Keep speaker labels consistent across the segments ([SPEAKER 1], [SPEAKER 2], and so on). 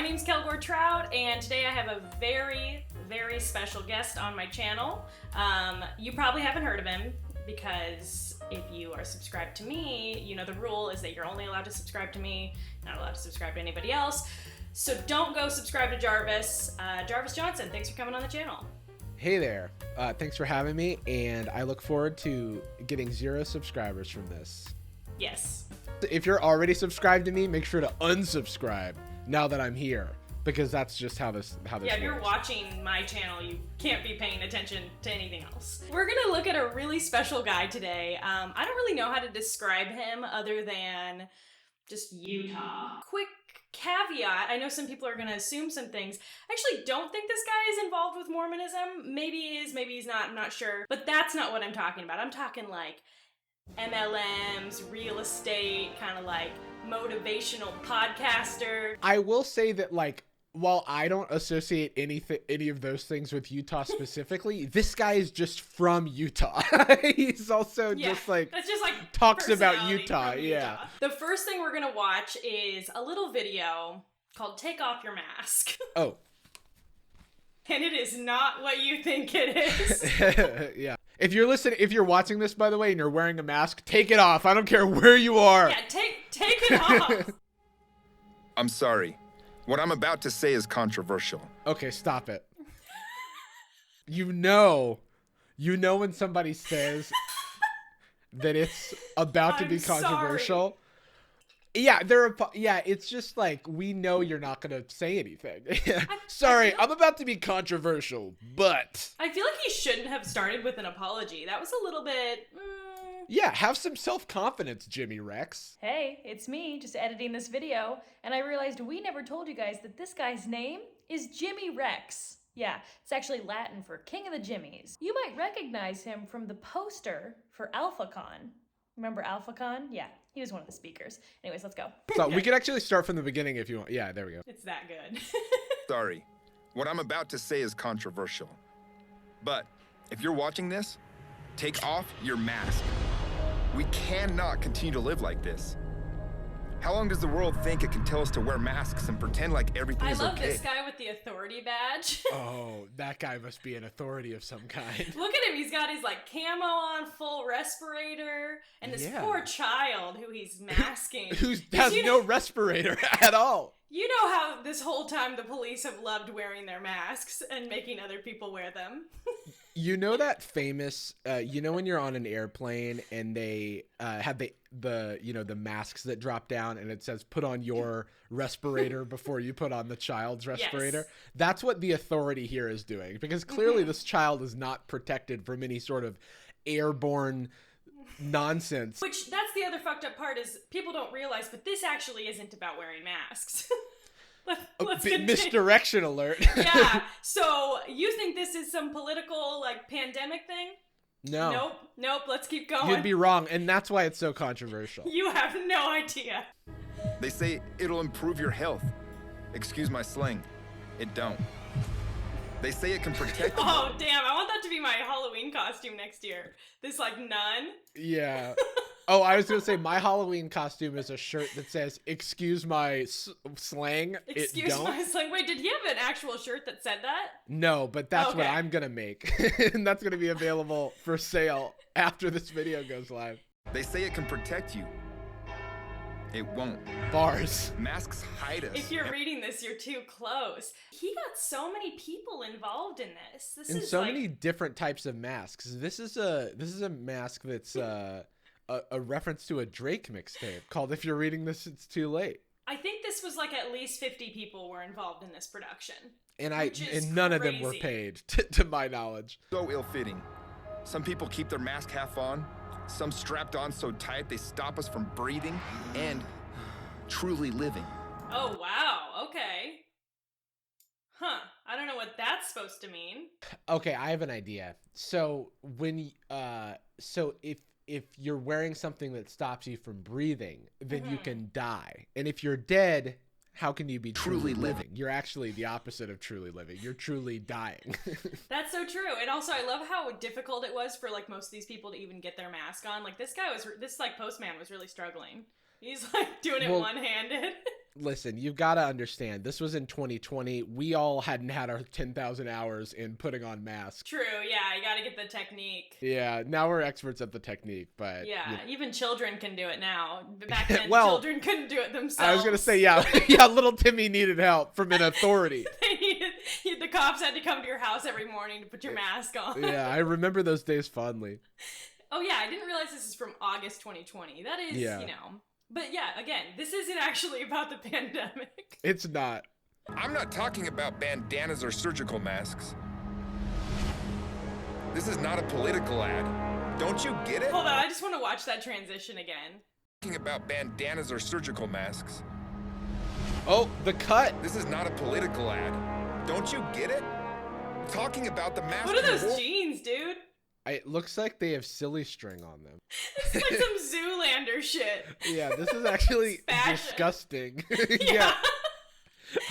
[SPEAKER 1] name's Kelgore Trout, and today I have a very, very special guest on my channel. You probably haven't heard of him, because if you are subscribed to me, you know the rule is that you're only allowed to subscribe to me, not allowed to subscribe to anybody else. So don't go subscribe to Jarvis. Jarvis Johnson, thanks for coming on the channel.
[SPEAKER 2] Hey there, thanks for having me, and I look forward to getting 0 subscribers from this.
[SPEAKER 1] Yes.
[SPEAKER 2] If you're already subscribed to me, make sure to unsubscribe now that I'm here, because that's just how this works.
[SPEAKER 1] Yeah, if you're watching my channel, you can't be paying attention to anything else. We're gonna look at a really special guy today. I don't really know how to describe him other than just Utah. Quick caveat, I know some people are gonna assume some things. I actually don't think this guy is involved with Mormonism. Maybe he is, maybe he's not, I'm not sure. But that's not what I'm talking about. I'm talking like MLMs, real estate, kind of like motivational podcaster.
[SPEAKER 2] I will say that, like, while I don't associate any of those things with Utah specifically, this guy is just from Utah. He's also just like talks about Utah. Yeah.
[SPEAKER 1] The first thing we're gonna watch is a little video called "Take Off Your Mask."
[SPEAKER 2] Oh.
[SPEAKER 1] And it is not what you think it is.
[SPEAKER 2] Yeah. If you're watching this, by the way, and you're wearing a mask, take it off. I don't care where you are.
[SPEAKER 1] Yeah, take it off.
[SPEAKER 3] I'm sorry. What I'm about to say is controversial.
[SPEAKER 2] Okay, stop it. You know when somebody says that it's about to be controversial.
[SPEAKER 1] Sorry.
[SPEAKER 2] Yeah, it's just like, we know you're not going to say anything. Sorry, I'm about to be controversial, but...
[SPEAKER 1] I feel like he shouldn't have started with an apology. That was a little bit...
[SPEAKER 2] Yeah, have some self-confidence, Jimmy Rex.
[SPEAKER 4] Hey, it's me, just editing this video, and I realized we never told you guys that this guy's name is Jimmy Rex. Yeah, it's actually Latin for King of the Jimmies. You might recognize him from the poster for AlphaCon. Remember AlphaCon? Yeah, he was one of the speakers. Anyways, let's go.
[SPEAKER 2] So we could actually start from the beginning if you want. Yeah, there we go.
[SPEAKER 1] It's that good.
[SPEAKER 3] Sorry. What I'm about to say is controversial. But if you're watching this, take off your mask. We cannot continue to live like this. How long does the world think it can tell us to wear masks and pretend like everything is okay?
[SPEAKER 1] I love this guy with the authority badge.
[SPEAKER 2] Oh, that guy must be an authority of some kind.
[SPEAKER 1] Look at him. He's got his like camo on, full respirator, and this poor child who he's masking.
[SPEAKER 2] Who has no respirator at all.
[SPEAKER 1] You know how this whole time the police have loved wearing their masks and making other people wear them.
[SPEAKER 2] You know that famous, when you're on an airplane and they have the masks that drop down and it says put on your respirator before you put on the child's respirator? Yes. That's what the authority here is doing, because clearly this child is not protected from any sort of airborne nonsense.
[SPEAKER 1] Which, that's the other fucked up part, is people don't realize, but this actually isn't about wearing masks. Let's
[SPEAKER 2] misdirection alert.
[SPEAKER 1] Yeah, so you think this is some political, like, pandemic thing?
[SPEAKER 2] No.
[SPEAKER 1] Nope, let's keep going.
[SPEAKER 2] You'd be wrong, and that's why it's so controversial.
[SPEAKER 1] You have no idea.
[SPEAKER 3] They say it'll improve your health. Excuse my slang. It don't. They say it can protect you.
[SPEAKER 1] Oh, damn, I want that to be my Halloween costume next year. This, like, nun.
[SPEAKER 2] Yeah. Oh, I was going to say, my Halloween costume is a shirt that says, excuse my slang,
[SPEAKER 1] Excuse my slang. Wait, did he have an actual shirt that said that?
[SPEAKER 2] No, but that's what I'm going to make. And that's going to be available for sale after this video goes live.
[SPEAKER 3] They say it can protect you. It won't.
[SPEAKER 2] Bars.
[SPEAKER 3] Masks hide us.
[SPEAKER 1] If you're reading this, you're too close. He got so many people involved in this. This is
[SPEAKER 2] so many different types of masks. This is a mask that's a reference to a Drake mixtape called "If You're Reading This, It's Too Late."
[SPEAKER 1] I think this was like at least 50 people were involved in this production.
[SPEAKER 2] And none of them were paid, to my knowledge.
[SPEAKER 3] So ill-fitting. Some people keep their mask half on. Some strapped on so tight they stop us from breathing and truly living.
[SPEAKER 1] Oh, wow. Okay. Huh. I don't know what that's supposed to mean.
[SPEAKER 2] Okay, I have an idea. So if you're wearing something that stops you from breathing, then you can die. And if you're dead, how can you be truly living? You're actually the opposite of truly living. You're truly dying.
[SPEAKER 1] That's so true. And also, I love how difficult it was for like most of these people to even get their mask on. Like this postman was really struggling. He's like doing it one-handed.
[SPEAKER 2] listen, you've got to understand, this was in 2020. We all hadn't had our 10,000 hours in putting on masks.
[SPEAKER 1] True, yeah, you gotta get the technique.
[SPEAKER 2] Yeah, now we're experts at the technique, but...
[SPEAKER 1] Yeah, even children can do it now. Back then,
[SPEAKER 2] Well,
[SPEAKER 1] children couldn't do it themselves.
[SPEAKER 2] I was going to say, yeah, yeah, little Timmy needed help from an authority.
[SPEAKER 1] The cops had to come to your house every morning to put your mask on.
[SPEAKER 2] Yeah, I remember those days fondly.
[SPEAKER 1] Oh yeah, I didn't realize this is from August 2020. That is,
[SPEAKER 2] Yeah.
[SPEAKER 1] you know. But yeah, again, this isn't actually about the pandemic.
[SPEAKER 2] It's not.
[SPEAKER 3] I'm not talking about bandanas or surgical masks. This is not a political ad. Don't you get it?
[SPEAKER 1] Hold on, I just want to watch that transition again.
[SPEAKER 3] Talking about bandanas or surgical masks.
[SPEAKER 2] Oh, the cut.
[SPEAKER 3] This is not a political ad. Don't you get it? Talking about the mask.
[SPEAKER 1] What are
[SPEAKER 3] you
[SPEAKER 1] those
[SPEAKER 3] wore-
[SPEAKER 1] jeans, dude?
[SPEAKER 2] It looks like they have silly string on them.
[SPEAKER 1] This is like some Zoolander shit.
[SPEAKER 2] Yeah, this is actually
[SPEAKER 1] Fashion.
[SPEAKER 2] disgusting.
[SPEAKER 1] Yeah.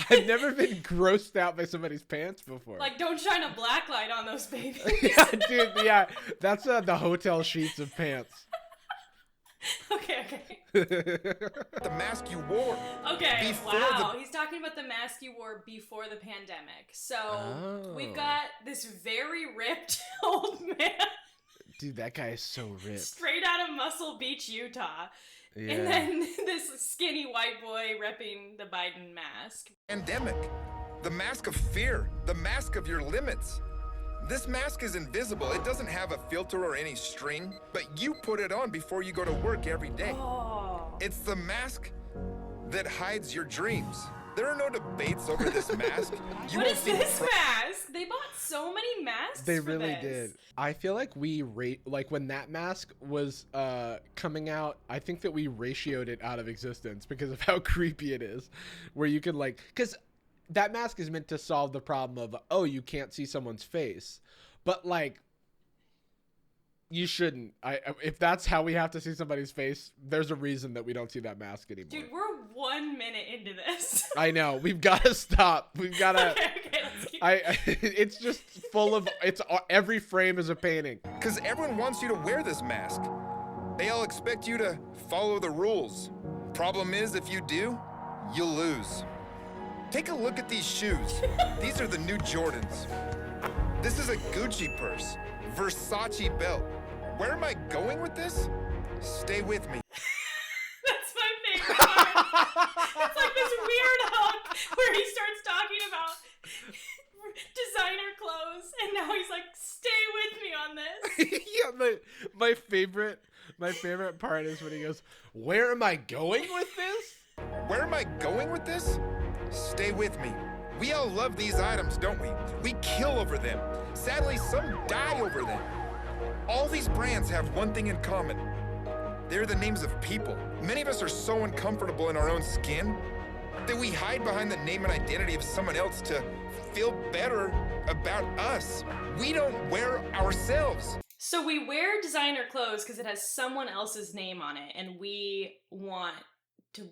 [SPEAKER 2] I've never been grossed out by somebody's pants before.
[SPEAKER 1] Like, don't shine a black light on those babies.
[SPEAKER 2] Yeah, dude, yeah. That's the hotel sheets of pants.
[SPEAKER 1] Okay.
[SPEAKER 3] The mask you wore.
[SPEAKER 1] Okay,
[SPEAKER 3] Before
[SPEAKER 1] wow. He's talking about the mask you wore before the pandemic. So, we've got this very ripped old man.
[SPEAKER 2] Dude, that guy is so ripped.
[SPEAKER 1] Straight out of Muscle Beach, Utah.
[SPEAKER 2] Yeah.
[SPEAKER 1] And then this skinny white boy repping the Biden mask.
[SPEAKER 3] Pandemic. The mask of fear. The mask of your limits. This mask is invisible. It doesn't have a filter or any string, but you put it on before you go to work every day.
[SPEAKER 1] Oh.
[SPEAKER 3] It's the mask that hides your dreams. There are no debates over this mask. You
[SPEAKER 1] What
[SPEAKER 3] won't
[SPEAKER 1] is
[SPEAKER 3] see
[SPEAKER 1] this mask? They bought so many masks.
[SPEAKER 2] They
[SPEAKER 1] for
[SPEAKER 2] really
[SPEAKER 1] this.
[SPEAKER 2] did. I feel like like when that mask was coming out, I think that we ratioed it out of existence because of how creepy it is. Where you could because that mask is meant to solve the problem of, oh, you can't see someone's face. But you shouldn't. If that's how we have to see somebody's face, there's a reason that we don't see that mask anymore.
[SPEAKER 1] Dude, we're 1 minute into this.
[SPEAKER 2] I know. We've got to stop. We've got to.
[SPEAKER 1] Okay, let's keep
[SPEAKER 2] It's just full of. Every frame is a painting.
[SPEAKER 3] Because everyone wants you to wear this mask. They all expect you to follow the rules. Problem is, if you do, you'll lose. Take a look at these shoes. These are the new Jordans. This is a Gucci purse. Versace belt. Where am I going with this? Stay with me.
[SPEAKER 1] That's my favorite part. It's like this weird hook where he starts talking about designer clothes, and now he's like, "Stay with me on this."
[SPEAKER 2] Yeah, my favorite part is when he goes, "Where am I going with this?"
[SPEAKER 3] Where am I going with this? Stay with me. We all love these items, don't we? We kill over them. Sadly, some die over them. All these brands have one thing in common. They're the names of people. Many of us are so uncomfortable in our own skin that we hide behind the name and identity of someone else to feel better about us. We don't wear ourselves.
[SPEAKER 1] So we wear designer clothes because it has someone else's name on it, and we want to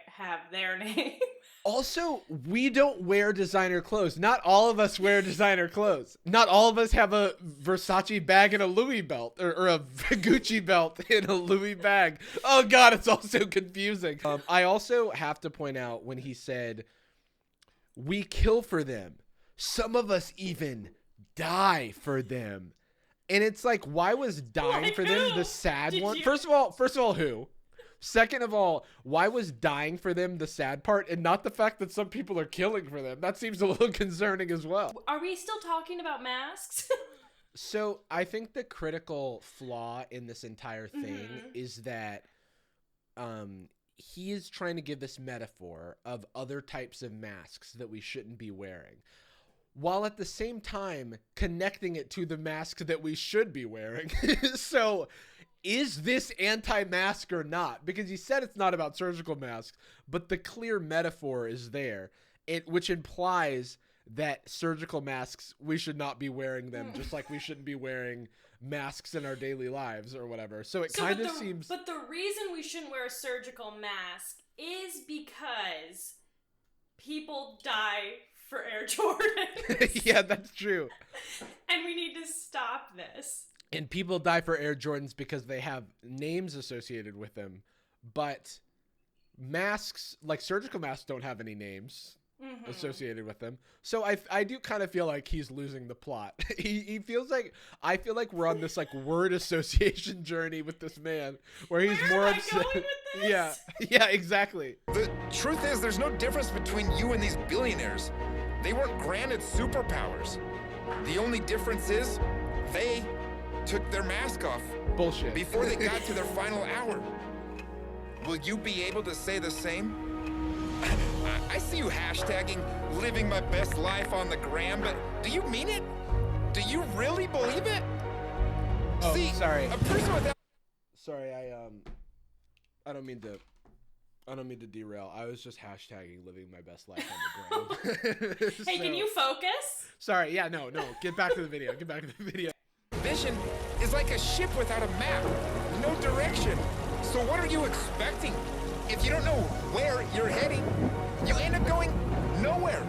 [SPEAKER 1] have their name.
[SPEAKER 2] Also, we don't wear designer clothes. Not all of us wear designer clothes. Not all of us have a Versace bag and a Louis belt, or a Gucci belt in a Louis bag. Oh God, it's all so confusing. I also have to point out when he said, "We kill for them. Some of us even die for them." And it's like, why was dying
[SPEAKER 1] Like
[SPEAKER 2] for them
[SPEAKER 1] who?
[SPEAKER 2] the sad
[SPEAKER 1] Did
[SPEAKER 2] one?
[SPEAKER 1] you-
[SPEAKER 2] First of all, who? Second of all, why was dying for them the sad part and not the fact that some people are killing for them? That seems a little concerning as well.
[SPEAKER 1] Are we still talking about masks?
[SPEAKER 2] So I think the critical flaw in this entire thing is that he is trying to give this metaphor of other types of masks that we shouldn't be wearing, while at the same time connecting it to the mask that we should be wearing. So is this anti-mask or not? Because he said it's not about surgical masks, but the clear metaphor is there, which implies that surgical masks, we should not be wearing them, just like we shouldn't be wearing masks in our daily lives or whatever. So it kind of seems...
[SPEAKER 1] But the reason we shouldn't wear a surgical mask is because people die for Air Jordans.
[SPEAKER 2] Yeah, that's true.
[SPEAKER 1] And we need to stop this.
[SPEAKER 2] And people die for Air Jordans because they have names associated with them, but masks, like surgical masks, don't have any names
[SPEAKER 1] Mhm.
[SPEAKER 2] associated with them. So I do kind of feel like he's losing the plot. He feels like, I feel like we're on this like word association journey with this man where he's
[SPEAKER 1] Where
[SPEAKER 2] more
[SPEAKER 1] am I
[SPEAKER 2] upset.
[SPEAKER 1] going with this?
[SPEAKER 2] Yeah, yeah, exactly.
[SPEAKER 3] The truth is, there's no difference between you and these billionaires. They weren't granted superpowers. The only difference is they took their mask off
[SPEAKER 2] Bullshit.
[SPEAKER 3] before they got to their final hour. Will you be able to say the same? I see you hashtagging living my best life on the gram, but do you mean it? Do you really believe it?
[SPEAKER 2] Oh,
[SPEAKER 3] See,
[SPEAKER 2] sorry.
[SPEAKER 3] a person without
[SPEAKER 2] Sorry, I don't mean to derail. I was just hashtagging living my best life on the gram.
[SPEAKER 1] Hey, can you focus?
[SPEAKER 2] Sorry, yeah, no. Get back to the video.
[SPEAKER 3] vision is like a ship without a map, no direction. So what are you expecting? If you don't know where you're heading, you end up going nowhere.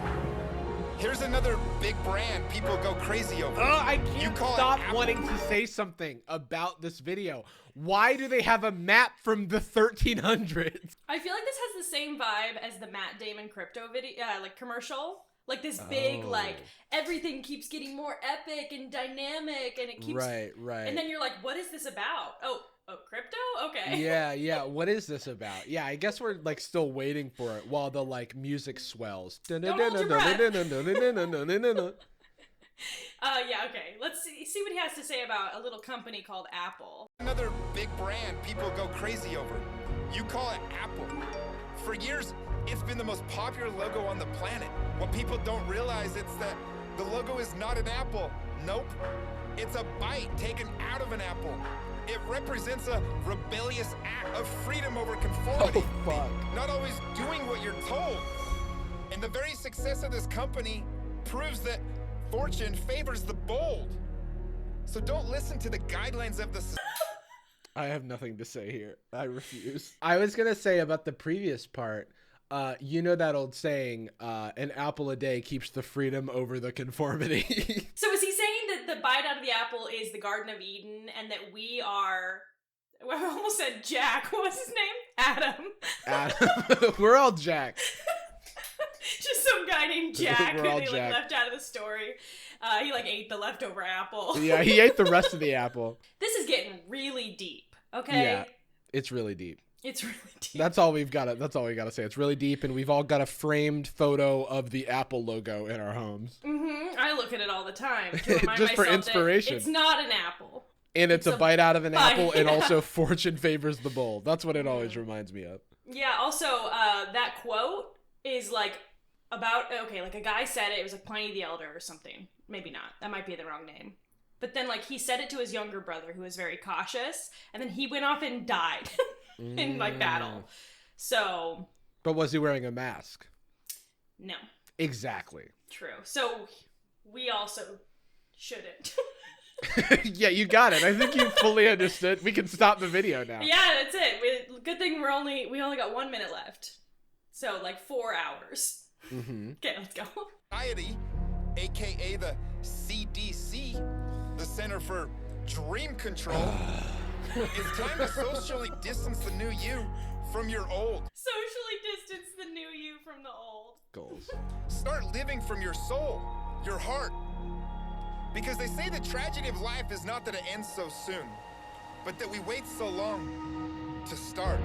[SPEAKER 3] Here's another big brand people go crazy over.
[SPEAKER 2] I
[SPEAKER 3] You
[SPEAKER 2] can't
[SPEAKER 3] call it
[SPEAKER 2] stop
[SPEAKER 3] Apple.
[SPEAKER 2] wanting to say something about this video. Why do they have a map from the 1300s?
[SPEAKER 1] I feel like this has the same vibe as the Matt Damon crypto video, like commercial. Like this big, like everything keeps getting more epic and dynamic, and it keeps
[SPEAKER 2] Right.
[SPEAKER 1] And then you're like, what is this about? Oh, crypto? Okay.
[SPEAKER 2] Yeah. What is this about? Yeah, I guess we're like still waiting for it while the like music swells.
[SPEAKER 1] hold your breath. Yeah. Okay. Let's see what he has to say about a little company called Apple.
[SPEAKER 3] Another big brand people go crazy over. You call it Apple. For years, it's been the most popular logo on the planet. What people don't realize is that the logo is not an apple. Nope. It's a bite taken out of an apple. It represents a rebellious act of freedom over conformity.
[SPEAKER 2] Oh, fuck.
[SPEAKER 3] Not always doing what you're told. And the very success of this company proves that fortune favors the bold. So don't listen to the guidelines of the
[SPEAKER 2] I have nothing to say here. I refuse. I was gonna say about the previous part, you know that old saying, an apple a day keeps the freedom over the conformity.
[SPEAKER 1] So is he saying that the bite out of the apple is the Garden of Eden, and that we are? Well, I almost said Jack. What was his name? Adam.
[SPEAKER 2] We're all Jack.
[SPEAKER 1] Just some guy named Jack who
[SPEAKER 2] We're all
[SPEAKER 1] they like
[SPEAKER 2] Jack.
[SPEAKER 1] left out of the story. He like ate the leftover apple.
[SPEAKER 2] Yeah, he ate the rest of the apple.
[SPEAKER 1] This is getting really deep. Okay.
[SPEAKER 2] Yeah, it's really deep.
[SPEAKER 1] It's really deep.
[SPEAKER 2] That's all we gotta say. It's really deep, and we've all got a framed photo of the Apple logo in our homes.
[SPEAKER 1] I look at it all the time to remind
[SPEAKER 2] Just for
[SPEAKER 1] myself
[SPEAKER 2] inspiration.
[SPEAKER 1] that it's not an apple.
[SPEAKER 2] And it's a bite out of an
[SPEAKER 1] bite,
[SPEAKER 2] apple, and
[SPEAKER 1] yeah.
[SPEAKER 2] also fortune favors the bold. That's what it always reminds me of.
[SPEAKER 1] Yeah. Also, that quote is like about like a guy said it. It was like Pliny the Elder or something. Maybe not. That might be the wrong name. But then like he said it to his younger brother, who was very cautious, and then he went off and died in like battle. So.
[SPEAKER 2] But was he wearing a mask?
[SPEAKER 1] No.
[SPEAKER 2] Exactly.
[SPEAKER 1] True. So we also shouldn't.
[SPEAKER 2] Yeah, you got it. I think you fully understood. We can stop the video now.
[SPEAKER 1] Yeah, that's it. Good thing we only got 1 minute left. So like 4 hours.
[SPEAKER 2] Mm-hmm.
[SPEAKER 1] Okay, let's go.
[SPEAKER 3] Society, aka the CDC, the Center for Dream Control. It's time to socially distance the new you from your old.
[SPEAKER 1] Socially distance the new you from the old.
[SPEAKER 2] Goals.
[SPEAKER 3] Start living from your soul, your heart. Because they say the tragedy of life is not that it ends so soon, but that we wait so long to start.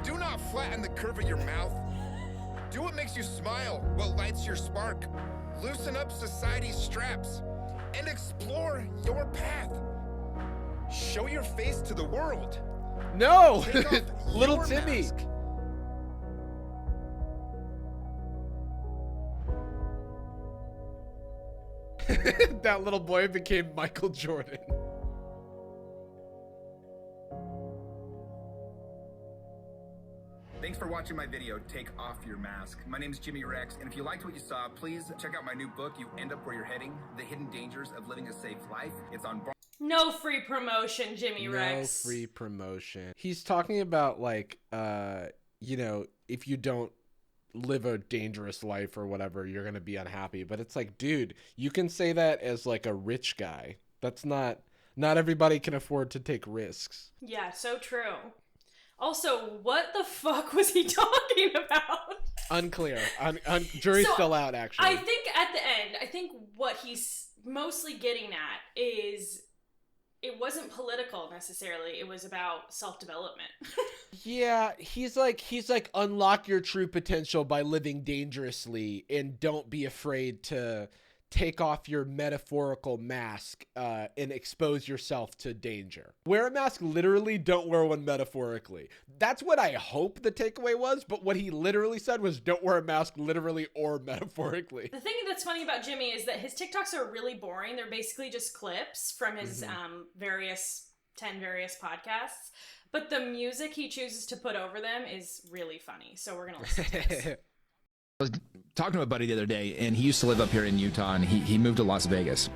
[SPEAKER 3] Do not flatten the curve of your mouth. Do what makes you smile, what lights your spark. Loosen up society's straps and explore your path. Show your face to the world.
[SPEAKER 2] No!
[SPEAKER 3] Take off
[SPEAKER 2] Little
[SPEAKER 3] your
[SPEAKER 2] Timmy.
[SPEAKER 3] mask.
[SPEAKER 2] That little boy became Michael Jordan.
[SPEAKER 3] Thanks for watching my video, Take Off Your Mask. My name is Jimmy Rex, and if you liked what you saw, please check out my new book, You End Up Where You're Heading, The Hidden Dangers of Living a Safe Life. It's on
[SPEAKER 1] No free promotion, Jimmy Rex.
[SPEAKER 2] No free promotion. He's talking about like, if you don't live a dangerous life or whatever, you're gonna be unhappy. But it's like, dude, you can say that as like a rich guy. That's not everybody can afford to take risks.
[SPEAKER 1] Yeah, so true. Also, what the fuck was he talking about?
[SPEAKER 2] Unclear. Jury's still out, actually.
[SPEAKER 1] I think at the end, I think what he's mostly getting at is it wasn't political necessarily. It was about self-development.
[SPEAKER 2] Yeah, he's like unlock your true potential by living dangerously and don't be afraid to take off your metaphorical mask and expose yourself to danger. Wear a mask literally, don't wear one metaphorically. That's what I hope the takeaway was, but what he literally said was don't wear a mask literally or metaphorically.
[SPEAKER 1] The thing that's funny about Jimmy is that his TikToks are really boring. They're basically just clips from his various podcasts, but the music he chooses to put over them is really funny. So we're going to listen to this.
[SPEAKER 3] I was talking to a buddy the other day, and he used to live up here in Utah, and he moved to Las Vegas.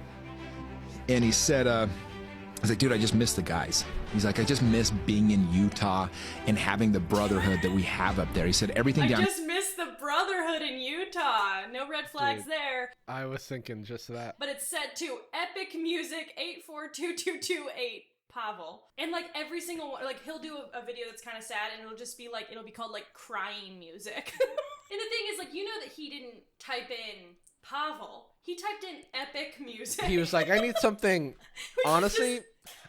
[SPEAKER 3] And he said, I was like, dude, I just miss the guys. He's like, I just miss being in Utah and having the brotherhood that we have up there. He said, everything down...
[SPEAKER 1] I just miss the brotherhood in Utah. No red flags there.
[SPEAKER 2] I was thinking just that.
[SPEAKER 1] But it's set to Epic Music 842228. Pavel. And like every single one, like he'll do a video that's kind of sad and it'll just be like, it'll be called like crying music. And the thing is, like, you know that he didn't type in Pavel. He typed in epic music.
[SPEAKER 2] He was like, I need something, honestly,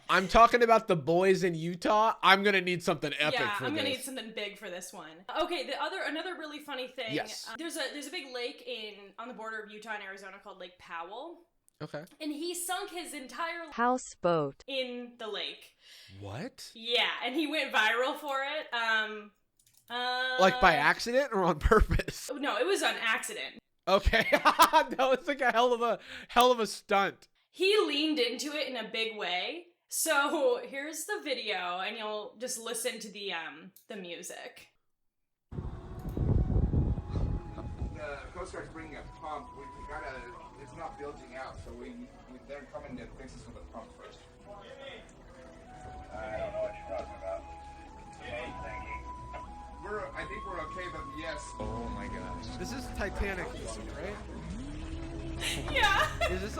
[SPEAKER 2] I'm talking about the boys in Utah. I'm going to need something epic for this.
[SPEAKER 1] Yeah, I'm going to need something big for this one. Okay, another really funny thing.
[SPEAKER 2] Yes.
[SPEAKER 1] There's a big lake on the border of Utah and Arizona called Lake Powell.
[SPEAKER 2] Okay.
[SPEAKER 1] And he sunk his entire
[SPEAKER 5] houseboat
[SPEAKER 1] in the lake.
[SPEAKER 2] What?
[SPEAKER 1] Yeah, and he went viral for it.
[SPEAKER 2] Like by accident or on purpose?
[SPEAKER 1] No, it was on accident.
[SPEAKER 2] Okay. That was like a hell of a stunt.
[SPEAKER 1] He leaned into it in a big way. So here's the video, and you'll just listen to the music.
[SPEAKER 6] The Coast Guard's bringing a pump. We gotta. It's not bilging out, so they're coming to fix us with a pump first. I don't know what you're talking about. I think we're okay, but yes.
[SPEAKER 3] Oh my gosh.
[SPEAKER 2] This is Titanic, right?
[SPEAKER 1] Yeah.
[SPEAKER 2] Is this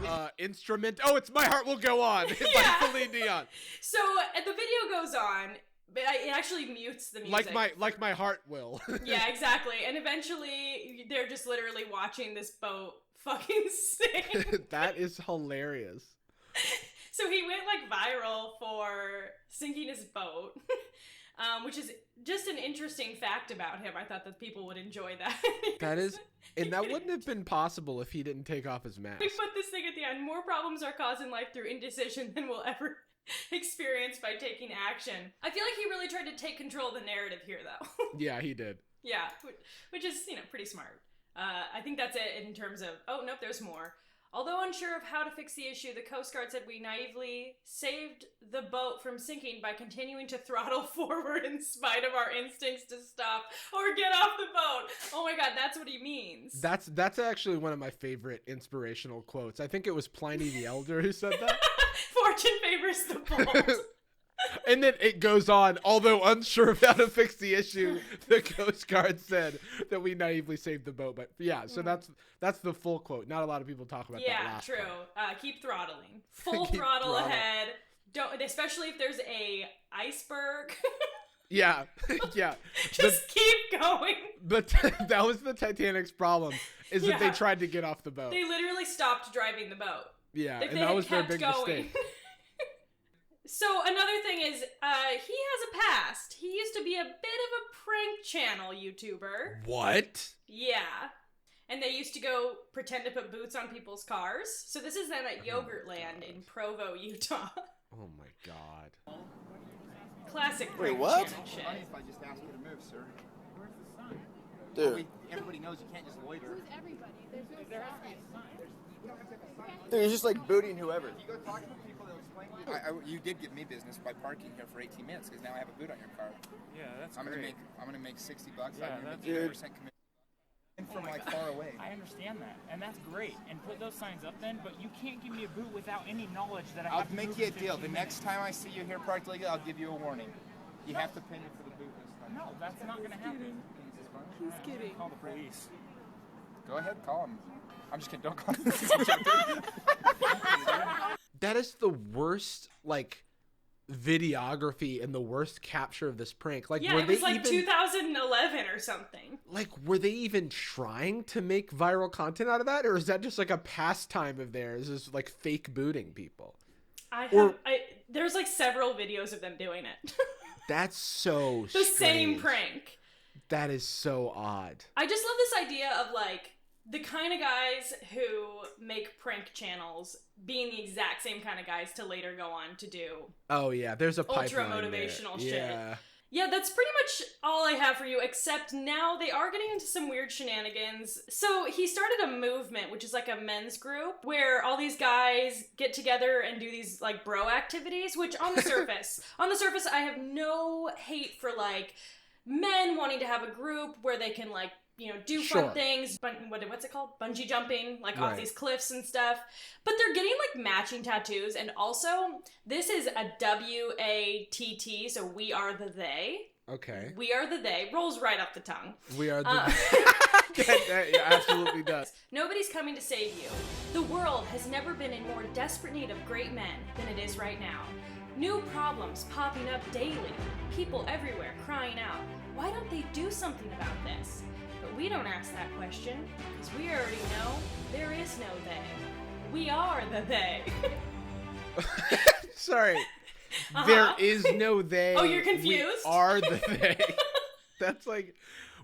[SPEAKER 2] the instrument? Oh, it's My Heart Will Go On. It's like Celine Dion.
[SPEAKER 1] So the video goes on, but it actually mutes the music.
[SPEAKER 2] Like my heart will.
[SPEAKER 1] Yeah, exactly. And eventually, they're just literally watching this boat fucking sink.
[SPEAKER 2] That is hilarious.
[SPEAKER 1] So he went like viral for sinking his boat. Which is just an interesting fact about him. I thought that people would enjoy that.
[SPEAKER 2] That is, and that wouldn't have been possible if he didn't take off his mask.
[SPEAKER 1] We put this thing at the end. More problems are caused in life through indecision than we'll ever experience by taking action. I feel like he really tried to take control of the narrative here, though.
[SPEAKER 2] Yeah, he did.
[SPEAKER 1] Yeah, which is, pretty smart. I think that's it in terms of, oh, nope, there's more. Although unsure of how to fix the issue, the Coast Guard said we naively saved the boat from sinking by continuing to throttle forward in spite of our instincts to stop or get off the boat. Oh my God, that's what he means.
[SPEAKER 2] That's actually one of my favorite inspirational quotes. I think it was Pliny the Elder who said that.
[SPEAKER 1] Fortune favors the bold.
[SPEAKER 2] And then it goes on, although unsure of how to fix the issue, the Coast Guard said that we naively saved the boat. But yeah, so that's the full quote. Not a lot of people talk about that last
[SPEAKER 1] true.
[SPEAKER 2] part.
[SPEAKER 1] Keep throttling. Full
[SPEAKER 2] Keep
[SPEAKER 1] throttle
[SPEAKER 2] throttle.
[SPEAKER 1] ahead. Don't, especially if there's a iceberg.
[SPEAKER 2] Yeah, yeah.
[SPEAKER 1] Just keep going.
[SPEAKER 2] But that was the Titanic's problem, is that they tried to get off the boat.
[SPEAKER 1] They literally stopped driving the boat.
[SPEAKER 2] Yeah,
[SPEAKER 1] Like,
[SPEAKER 2] and
[SPEAKER 1] they
[SPEAKER 2] that
[SPEAKER 1] had
[SPEAKER 2] was their
[SPEAKER 1] kept
[SPEAKER 2] big
[SPEAKER 1] going.
[SPEAKER 2] mistake.
[SPEAKER 1] So another thing is, he has a past. He used to be a bit of a prank channel YouTuber.
[SPEAKER 2] What?
[SPEAKER 1] Yeah. And they used to go pretend to put boots on people's cars. So this is them at Yogurtland in Provo, Utah.
[SPEAKER 2] Oh my God.
[SPEAKER 1] Classic prank
[SPEAKER 6] what?
[SPEAKER 1] channel shit.
[SPEAKER 6] If I just ask you to move, sir.
[SPEAKER 7] Where's the sign?
[SPEAKER 6] Dude. Everybody knows you can't just loiter.
[SPEAKER 7] Who's everybody? There has to be a sign.
[SPEAKER 6] Dude, you're just like booting whoever. You go talk to the people, they'll explain to you. You did give me business by parking here for 18 minutes because now I have a boot on your car.
[SPEAKER 7] Yeah, that's
[SPEAKER 6] I'm
[SPEAKER 7] great.
[SPEAKER 6] gonna make $60.
[SPEAKER 7] Yeah,
[SPEAKER 6] I'm gonna
[SPEAKER 7] that's
[SPEAKER 6] make
[SPEAKER 7] great.
[SPEAKER 6] 3% commission. From like far away.
[SPEAKER 7] I understand that, and that's great. And put those signs up then, but you can't give me a boot without any knowledge that I
[SPEAKER 6] I'll
[SPEAKER 7] have to
[SPEAKER 6] make
[SPEAKER 7] move
[SPEAKER 6] you a
[SPEAKER 7] in
[SPEAKER 6] deal.
[SPEAKER 7] 15
[SPEAKER 6] The next time I see you here parked illegally, I'll give you a warning. You have to pay me for the boot this time.
[SPEAKER 7] No, that's not going to happen.
[SPEAKER 5] He's kidding.
[SPEAKER 7] Call the police.
[SPEAKER 6] Go ahead, call him. I'm just kidding. Don't call him.
[SPEAKER 2] That is the worst, like, videography and the worst capture of this prank. Like,
[SPEAKER 1] Yeah,
[SPEAKER 2] were
[SPEAKER 1] it was
[SPEAKER 2] they
[SPEAKER 1] like
[SPEAKER 2] even
[SPEAKER 1] 2011 or something.
[SPEAKER 2] like were they even trying to make viral content out of that, or is that just like a pastime of theirs, is like fake booting people?
[SPEAKER 1] There's like several videos of them doing it.
[SPEAKER 2] That's so
[SPEAKER 1] The
[SPEAKER 2] strange.
[SPEAKER 1] same prank.
[SPEAKER 2] That is so odd.
[SPEAKER 1] I just love this idea of like the kind of guys who make prank channels being the exact same kind of guys to later go on to do
[SPEAKER 2] Oh yeah, there's a
[SPEAKER 1] ultra
[SPEAKER 2] pipeline
[SPEAKER 1] motivational
[SPEAKER 2] there.
[SPEAKER 1] shit.
[SPEAKER 2] Yeah.
[SPEAKER 1] Yeah, that's pretty much all I have for you, except now they are getting into some weird shenanigans. So he started a movement, which is like a men's group, where all these guys get together and do these like bro activities, which on the surface, I have no hate for like men wanting to have a group where they can like, you know, do fun
[SPEAKER 2] Sure.
[SPEAKER 1] things, what's it called? Bungee jumping, like off
[SPEAKER 2] Right.
[SPEAKER 1] these cliffs and stuff. But they're getting like matching tattoos, and also this is a WATT, so we are the they.
[SPEAKER 2] Okay.
[SPEAKER 1] We are the they. Rolls right off the tongue.
[SPEAKER 2] We are the
[SPEAKER 1] Uh,
[SPEAKER 2] yeah, absolutely does.
[SPEAKER 1] Nobody's coming to save you. The world has never been in more desperate need of great men than it is right now. New problems popping up daily. People everywhere crying out, why don't they do something about this? But we don't ask that question, because we already know there is no they. We are the they.
[SPEAKER 2] Sorry.
[SPEAKER 1] Uh-huh.
[SPEAKER 2] There is no they.
[SPEAKER 1] Oh, you're confused?
[SPEAKER 2] We are the they. That's like,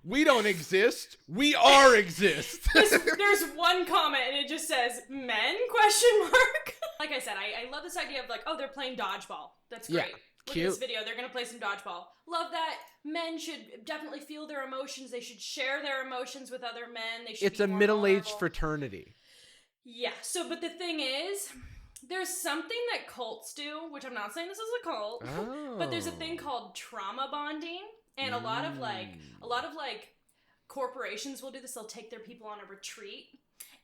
[SPEAKER 2] we don't exist. We are exist.
[SPEAKER 1] There's one comment and it just says men question mark. Like I said, I love this idea of like, oh, they're playing dodgeball. That's great.
[SPEAKER 2] Yeah,
[SPEAKER 1] Look
[SPEAKER 2] cute.
[SPEAKER 1] at this video, they're gonna play some dodgeball. Love that. Men should definitely feel their emotions. They should share their emotions with other men. They should
[SPEAKER 2] It's
[SPEAKER 1] be
[SPEAKER 2] a
[SPEAKER 1] more
[SPEAKER 2] middle-aged
[SPEAKER 1] vulnerable.
[SPEAKER 2] fraternity.
[SPEAKER 1] Yeah, so but the thing is, there's something that cults do, which I'm not saying this is a cult, but there's a thing called trauma bonding, and a lot of like corporations will do this. They'll take their people on a retreat,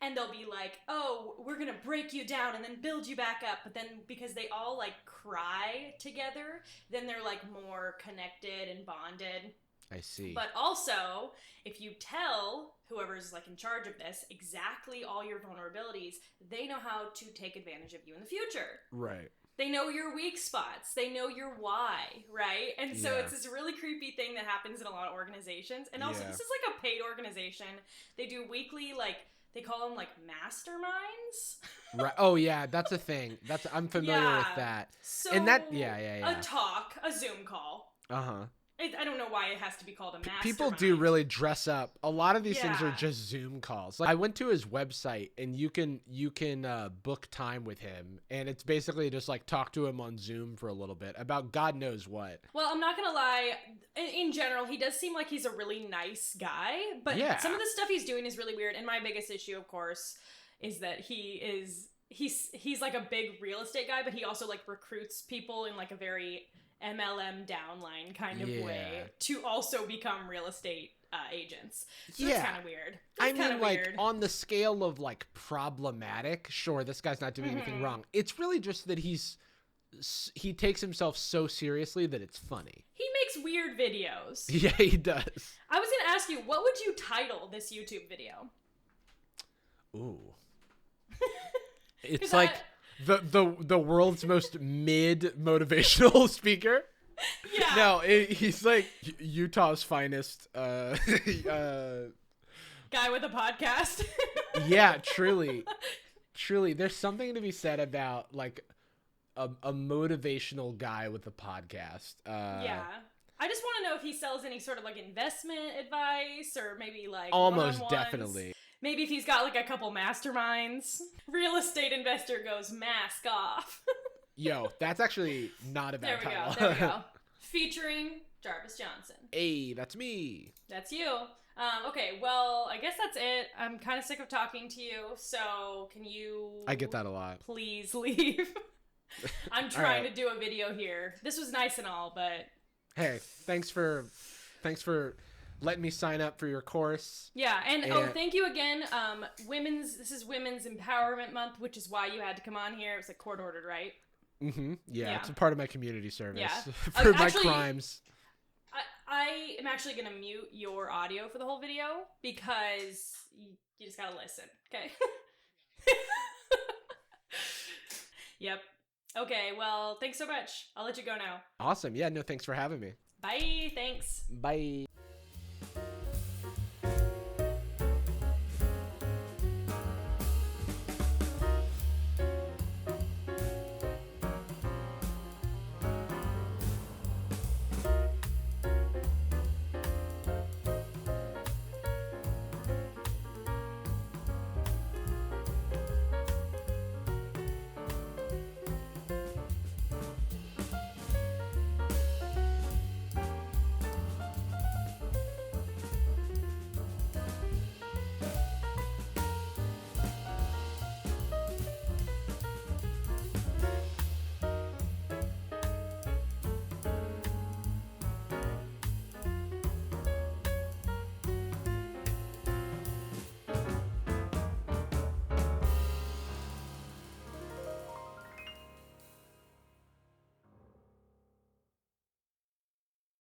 [SPEAKER 1] and they'll be like, oh, we're gonna break you down and then build you back up. But then because they all like cry together, then they're like more connected and bonded.
[SPEAKER 2] I see.
[SPEAKER 1] But also, if you tell whoever's like in charge of this exactly all your vulnerabilities, they know how to take advantage of you in the future.
[SPEAKER 2] Right.
[SPEAKER 1] They know your weak spots. They know your why, right? And so
[SPEAKER 2] Yeah.
[SPEAKER 1] it's this really creepy thing that happens in a lot of organizations. And also,
[SPEAKER 2] Yeah.
[SPEAKER 1] this is like a paid organization. They do weekly, like, they call them like masterminds.
[SPEAKER 2] Right. Oh yeah, that's a thing. I'm familiar
[SPEAKER 1] Yeah.
[SPEAKER 2] with that.
[SPEAKER 1] So
[SPEAKER 2] And that yeah.
[SPEAKER 1] a talk, a Zoom call.
[SPEAKER 2] Uh-huh.
[SPEAKER 1] I don't know why it has to be called a mastermind.
[SPEAKER 2] People do really dress up. A lot of these things are
[SPEAKER 1] Yeah.
[SPEAKER 2] just Zoom calls. Like, I went to his website, and you can book time with him, and it's basically just like talk to him on Zoom for a little bit about God knows what.
[SPEAKER 1] Well, I'm not gonna lie. In general, he does seem like he's a really nice guy, but
[SPEAKER 2] Yeah.
[SPEAKER 1] some of the stuff he's doing is really weird. And my biggest issue, of course, is that he's like a big real estate guy, but he also like recruits people in like a very MLM downline kind of way to also become real estate agents. So
[SPEAKER 2] Yeah.
[SPEAKER 1] it's kind of weird.
[SPEAKER 2] I
[SPEAKER 1] It's
[SPEAKER 2] mean,
[SPEAKER 1] kinda
[SPEAKER 2] like,
[SPEAKER 1] weird.
[SPEAKER 2] on the scale of like problematic, sure, this guy's not doing anything wrong. It's really just that he takes himself so seriously that it's funny.
[SPEAKER 1] He makes weird videos.
[SPEAKER 2] Yeah, he does.
[SPEAKER 1] I was gonna ask you, what would you title this YouTube video?
[SPEAKER 2] Ooh. It's
[SPEAKER 1] 'Cause
[SPEAKER 2] like the world's most mid motivational speaker.
[SPEAKER 1] Yeah.
[SPEAKER 2] No, he's like Utah's finest.
[SPEAKER 1] Guy with a podcast.
[SPEAKER 2] Yeah, truly. There's something to be said about like a motivational guy with a podcast.
[SPEAKER 1] Yeah. I just want to know if he sells any sort of like investment advice or maybe like
[SPEAKER 2] Almost
[SPEAKER 1] one-on-ones.
[SPEAKER 2] definitely.
[SPEAKER 1] Maybe if he's got like a couple masterminds. Real estate investor goes mask off.
[SPEAKER 2] Yo, that's actually not a
[SPEAKER 1] There
[SPEAKER 2] bad
[SPEAKER 1] we
[SPEAKER 2] title.
[SPEAKER 1] go. There we go. Featuring Jarvis Johnson.
[SPEAKER 2] Hey, that's me.
[SPEAKER 1] That's you. Okay, well, I guess that's it. I'm kind of sick of talking to you, so can you...
[SPEAKER 2] I get that a lot.
[SPEAKER 1] Please leave. I'm trying
[SPEAKER 2] right.
[SPEAKER 1] to do a video here. This was nice and all, but...
[SPEAKER 2] Hey, thanks for letting me sign up for your course.
[SPEAKER 1] Yeah, and oh, thank you again. This is Women's Empowerment Month, which is why you had to come on here. It was like court ordered, right?
[SPEAKER 2] Mm-hmm. Yeah,
[SPEAKER 1] Yeah.
[SPEAKER 2] it's a part of my community service
[SPEAKER 1] Yeah.
[SPEAKER 2] for my
[SPEAKER 1] Actually,
[SPEAKER 2] crimes.
[SPEAKER 1] I am actually gonna mute your audio for the whole video because you just gotta listen, okay? Yep. Okay, well, thanks so much. I'll let you go now.
[SPEAKER 2] Awesome. Yeah, no, thanks for having me.
[SPEAKER 1] Bye, thanks.
[SPEAKER 2] Bye.